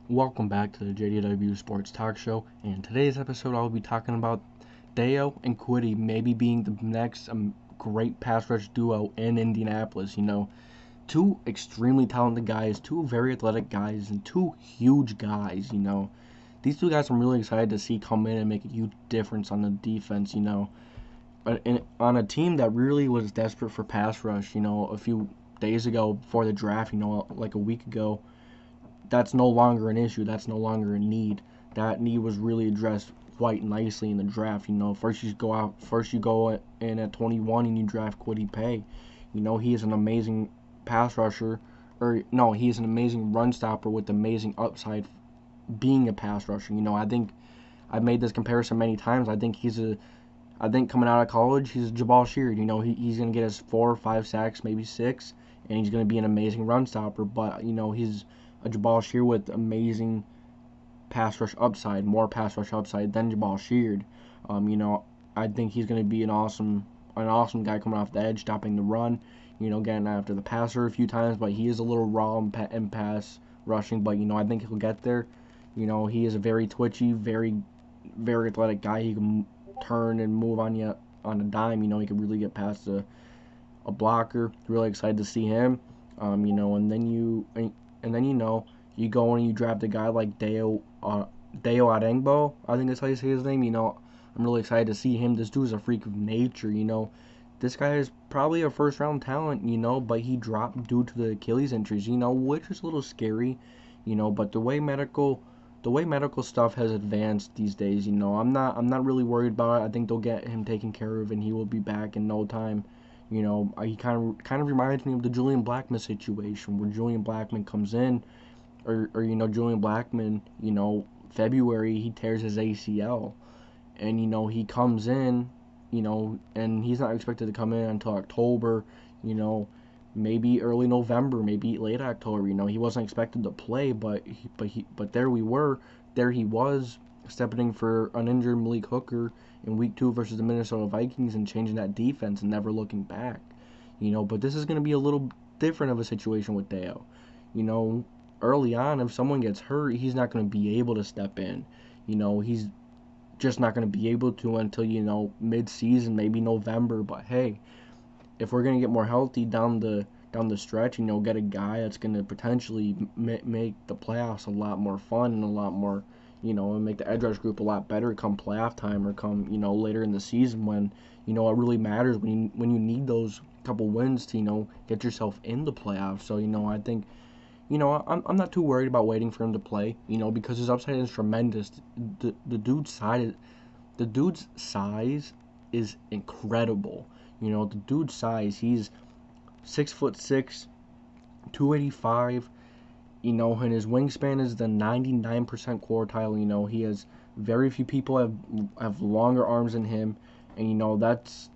Welcome back to the JDW Sports Talk Show. And today's episode, I'll be talking about Dayo and Kwitty maybe being the next great pass rush duo in Indianapolis. Two extremely talented guys, two very athletic guys, and two huge guys. These two guys I'm really excited to see come in and make a huge difference on the defense. On a team that really was desperate for pass rush. A few days ago before the draft, like a week ago, that's no longer an issue. That's no longer a need. That need was really addressed quite nicely in the draft. First you go in at 21 and you draft Kwitty Paye. He is an amazing pass rusher, or no, he is an amazing run stopper with amazing upside being a pass rusher. I think I've made this comparison many times. I think coming out of college, he's a Jabal Sheard. He's going to get his 4 or 5 sacks, maybe 6, and he's going to be an amazing run stopper. But, he's a Jabal Sheard with amazing pass rush upside, more pass rush upside than Jabal Sheard. I think he's going to be an awesome guy coming off the edge, stopping the run, getting after the passer a few times. But he is a little raw in pass rushing. But, I think he'll get there. He is a very twitchy, very, very athletic guy. He can turn and move on you on a dime. He could really get past a blocker. Really excited to see him. And then you go and you draft a guy like Dayo Odeyingbo. I think that's how you say his name. I'm really excited to see him. This dude is a freak of nature. This guy is probably a first round talent. But he dropped due to the Achilles injuries. Which is a little scary. But the way medical stuff has advanced these days, I'm not really worried about it. I think they'll get him taken care of and he will be back in no time. He kind of reminds me of the Julian Blackmon situation, where Julian Blackmon comes in, or Julian Blackmon, February he tears his ACL, and he comes in, and he's not expected to come in until October, maybe early November, maybe late October. He wasn't expected to play, but there he was stepping in for an injured Malik Hooker in week 2 versus the Minnesota Vikings and changing that defense and never looking back. But this is going to be a little different of a situation with Dayo. Early on, if someone gets hurt, he's not going to be able to step in. He's just not going to be able to until, mid-season, maybe November. But hey, if we're going to get more healthy down the stretch, get a guy that's going to potentially make the playoffs a lot more fun and a lot more, and make the edge rush group a lot better come playoff time or come, later in the season when, it really matters when you need those couple wins to, get yourself in the playoffs. So, I think, I'm not too worried about waiting for him to play, because his upside is tremendous. The dude's size is incredible. The dude's size, he's 6'6", 285. And his wingspan is the 99% quartile. He has very few people have longer arms than him, and that's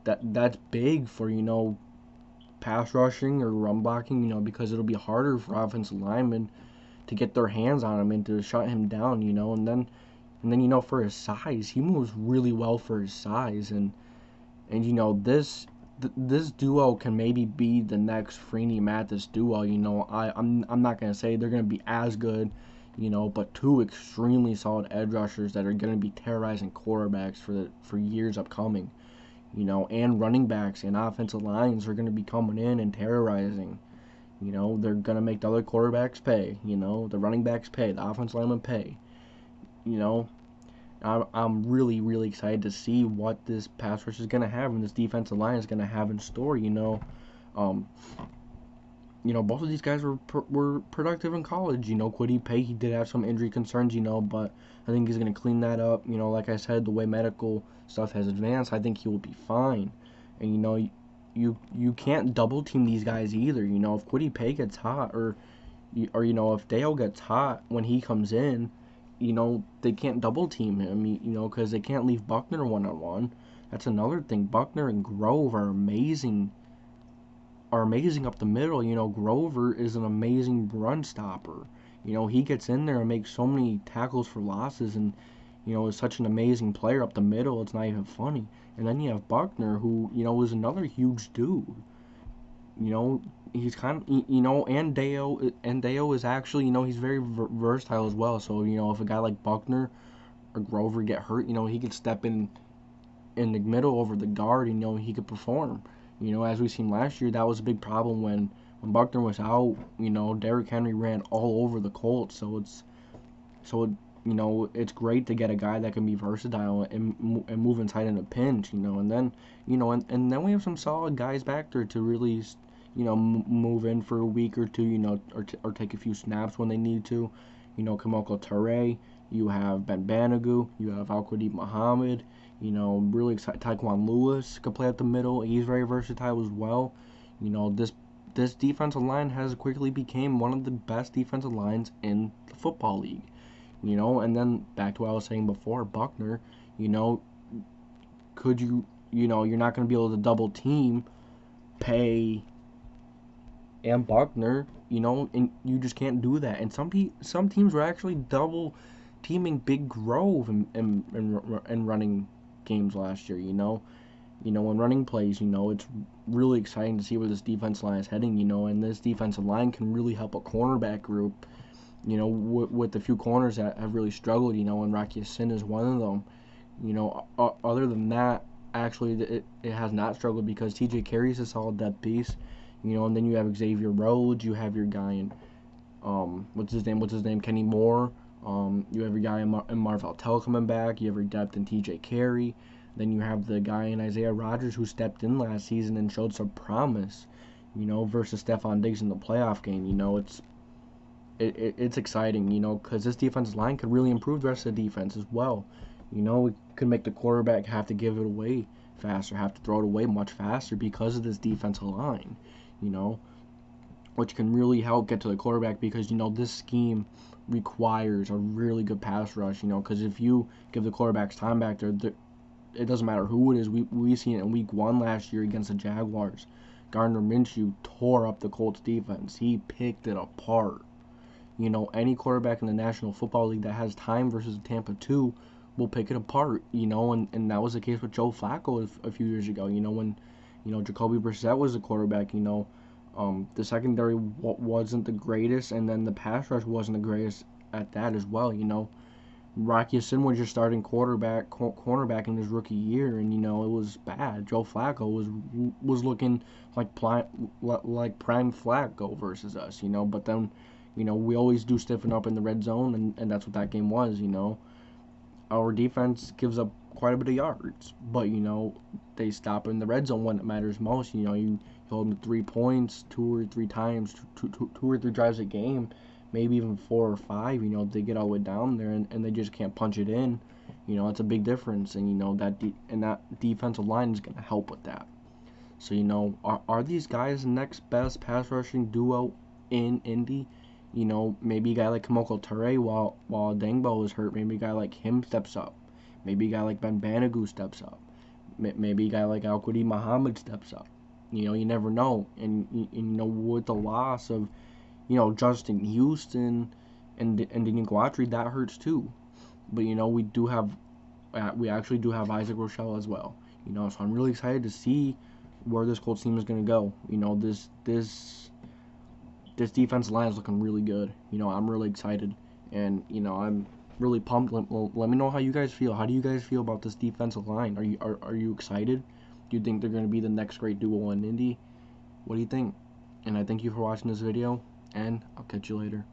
big for pass rushing or run blocking. Because it'll be harder for offensive linemen to get their hands on him and to shut him down. And then for his size, he moves really well for his size, and this duo can maybe be the next Freeney Mathis duo. I'm not gonna say they're gonna be as good, but two extremely solid edge rushers that are gonna be terrorizing quarterbacks for years upcoming. And running backs and offensive lines are gonna be coming in and terrorizing. They're gonna make the other quarterbacks pay. The running backs pay, the offensive linemen pay. I'm really, really excited to see what this pass rush is going to have and this defensive line is going to have in store. Both of these guys were productive in college. Kwitty Paye, he did have some injury concerns, but I think he's going to clean that up. Like I said, the way medical stuff has advanced, I think he will be fine. And, you can't double team these guys either. If Kwitty Paye gets hot or if Dayo gets hot when he comes in, they can't double team him, because they can't leave Buckner one-on-one. That's another thing. Buckner and Grove are amazing up the middle. Grover is an amazing run stopper. He gets in there and makes so many tackles for losses and, is such an amazing player up the middle. It's not even funny. And then you have Buckner, who, is another huge dude. You know, he's kind of, and Dayo is actually, he's very versatile as well. So, if a guy like Buckner or Grover get hurt, he could step in the middle over the guard, and he could perform. As we seen last year, that was a big problem when Buckner was out. Derrick Henry ran all over the Colts, so it's great to get a guy that can be versatile and move inside in a pinch, and then and then we have some solid guys back there to really move in for a week or two, or take a few snaps when they need to. Kamoko Toure, you have Ben Banogu, you have Kwitty Muhammad, really excited. Taekwon Lewis could play at the middle. He's very versatile as well. This defensive line has quickly became one of the best defensive lines in the football league. And then back to what I was saying before, Buckner, could you're not going to be able to double team Paye and Buckner, and you just can't do that. And some teams were actually double teaming Big Grove in running games last year, when running plays, it's really exciting to see where this defensive line is heading, and this defensive line can really help a cornerback group, with a few corners that have really struggled, and Rocky Sin is one of them. Other than that, actually, it has not struggled because TJ Carey's a solid depth piece, and then you have Xavier Rhodes, you have your guy in, what's his name, Kenny Moore, you have your guy in Marvell Tell coming back, you have your depth in TJ Carey, then you have the guy in Isaiah Rodgers who stepped in last season and showed some promise, versus Stephon Diggs in the playoff game. It's exciting, because this defensive line could really improve the rest of the defense as well. It could make the quarterback have to give it away faster, have to throw it away much faster because of this defensive line, which can really help get to the quarterback because, this scheme requires a really good pass rush, because if you give the quarterbacks time back there, it doesn't matter who it is. We seen it in week 1 last year against the Jaguars. Gardner Minshew tore up the Colts defense. He picked it apart. Any quarterback in the National Football League that has time versus Tampa 2 will pick it apart, and that was the case with Joe Flacco a few years ago, when, Jacoby Brissett was the quarterback, the secondary wasn't the greatest, and then the pass rush wasn't the greatest at that as well, Rocky Sin was your starting cornerback in his rookie year, and, it was bad. Joe Flacco was looking like prime Flacco versus us, but then, we always do stiffen up in the red zone, and that's what that game was, Our defense gives up quite a bit of yards, but, they stop in the red zone when it matters most. You hold them to 3 points 2 or 3 times, two or three drives a game, maybe even 4 or 5, they get all the way down there, and they just can't punch it in. It's a big difference, and, that defensive line is going to help with that. So, are these guys the next best pass rushing duo in Indy? Maybe a guy like Kamoko Toure while Odeyingbo is hurt. Maybe a guy like him steps up. Maybe a guy like Ben Banogu steps up. Maybe a guy like Kwitty Muhammad steps up. You never know. And with the loss of, Justin Houston and Daniel Guatry, that hurts too. But we actually do have Isaac Rochelle as well. So I'm really excited to see where this Colts team is going to go. This defensive line is looking really good. I'm really excited, and I'm really pumped. Let me know how you guys feel. How do you guys feel about this defensive line? Are you excited? Do you think they're going to be the next great duo in Indy? What do you think? And I thank you for watching this video, and I'll catch you later.